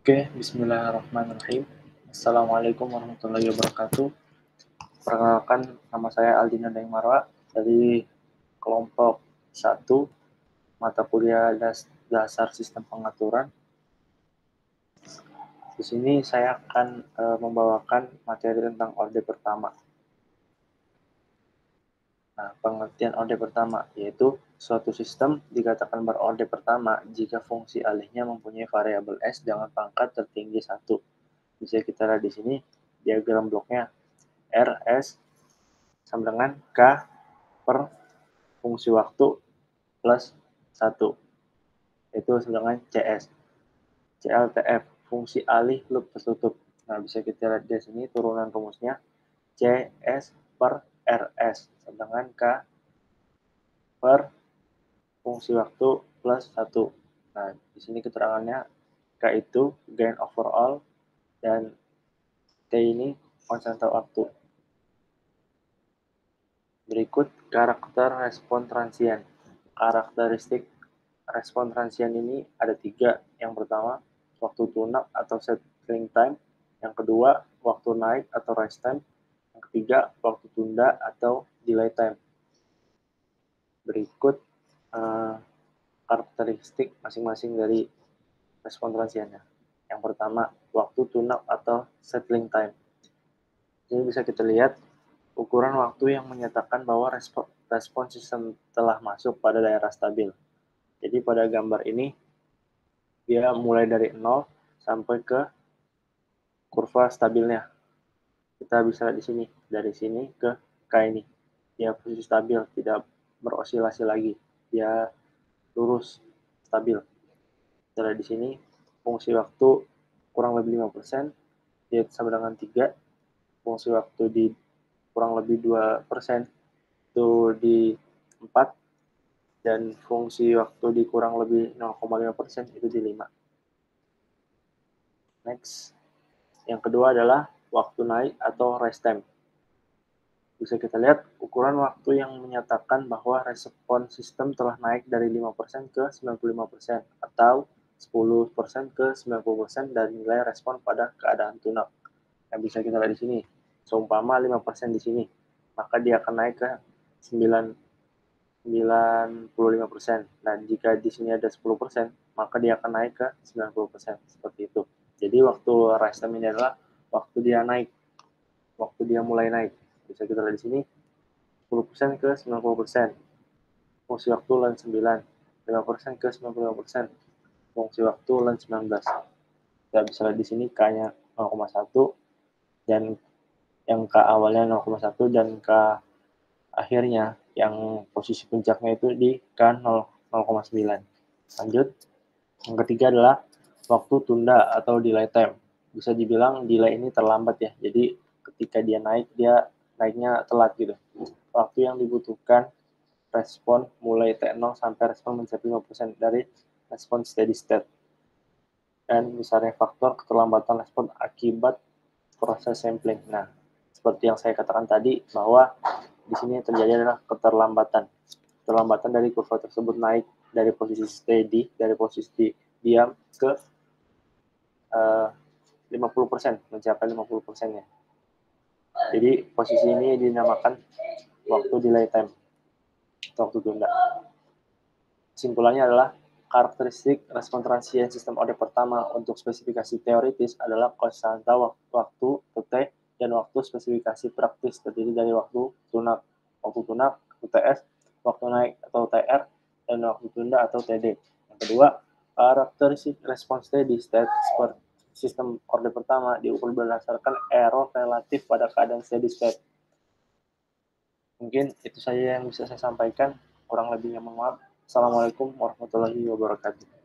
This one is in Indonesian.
Oke, bismillahirrahmanirrahim. Assalamualaikum warahmatullahi wabarakatuh. Perkenalkan, nama saya Aldina Daengmarwa dari kelompok 1 mata kuliah dasar sistem pengaturan. Di sini saya akan membawakan materi tentang orde pertama. Nah, pengertian orde pertama yaitu suatu sistem dikatakan berorde pertama jika fungsi alihnya mempunyai variabel S dengan pangkat tertinggi 1. Bisa kita lihat di sini diagram bloknya RS sama dengan K per fungsi waktu plus 1. Itu sama dengan CS. CLTF, fungsi alih loop tertutup. Nah, bisa kita lihat di sini turunan rumusnya CS per RS sama dengan K per fungsi waktu plus 1. Nah, di sini keterangannya K itu gain overall dan T ini konstanta waktu. Berikut karakter respon transien. Karakteristik respon transien ini ada 3. Yang pertama, waktu tune up atau settling time. Yang kedua, waktu naik atau rise time. Yang ketiga, waktu tunda atau delay time. Berikut karakteristik masing-masing dari respon transiennya. Yang pertama, waktu tune up atau settling time. Ini bisa kita lihat ukuran waktu yang menyatakan bahwa respon sistem telah masuk pada daerah stabil. Jadi pada gambar ini, dia mulai dari 0 sampai ke kurva stabilnya. Kita bisa lihat di sini, dari sini ke K ini. Dia posisi stabil, tidak berosilasi lagi. Dia lurus, stabil. Kita lihat di sini, fungsi waktu kurang lebih 5%, dia sama dengan 3. Fungsi waktu di kurang lebih 2%, itu di 4. Dan fungsi waktu di kurang lebih 0,5% itu di 5. Next. Yang kedua adalah waktu naik atau rise time. Bisa kita lihat ukuran waktu yang menyatakan bahwa respon sistem telah naik dari 5% ke 95% atau 10% ke 90% dari nilai respon pada keadaan tune up. Yang bisa kita lihat di sini. Seumpama 5% di sini, maka dia akan naik ke 95%. Dan jika di sini ada 10%, maka dia akan naik ke 90%. Seperti itu. Jadi waktu rise time ini adalah waktu dia naik, waktu dia mulai naik. Bisa kita lihat di sini 10% ke 90%. Fungsi waktu LAN 9, 5% ke 95%. Fungsi waktu LAN 19. Kita bisa lihat di sini K-nya 0,1 dan yang K awalnya 0,1 dan K akhirnya yang posisi puncaknya itu di K 0,9. Lanjut. Yang ketiga adalah waktu tunda atau delay time. Bisa dibilang delay ini terlambat ya. Jadi ketika dia naik, dia naiknya telat gitu. Waktu yang dibutuhkan respon mulai T0 sampai respon mencapai 5% dari respon steady state. Dan misalnya faktor keterlambatan respon akibat proses sampling. Nah, seperti yang saya katakan tadi, bahwa di sini terjadi adalah keterlambatan. Keterlambatan dari kurva tersebut naik dari posisi steady, dari posisi diam ke 50%, mencapai 50%-nya. Jadi posisi ini dinamakan waktu delay time, waktu tunda. Kesimpulannya adalah karakteristik respon transien sistem orde pertama untuk spesifikasi teoritis adalah konstanta waktu T dan waktu spesifikasi praktis terdiri dari waktu tune up, UTS, waktu naik atau TR, dan waktu tunda atau TD. Yang kedua, karakteristik respon steady state sistem orde pertama diukur berdasarkan error relatif pada keadaan steady state. Mungkin itu saja yang bisa saya sampaikan. Kurang lebihnya mohon maaf. Assalamualaikum warahmatullahi wabarakatuh.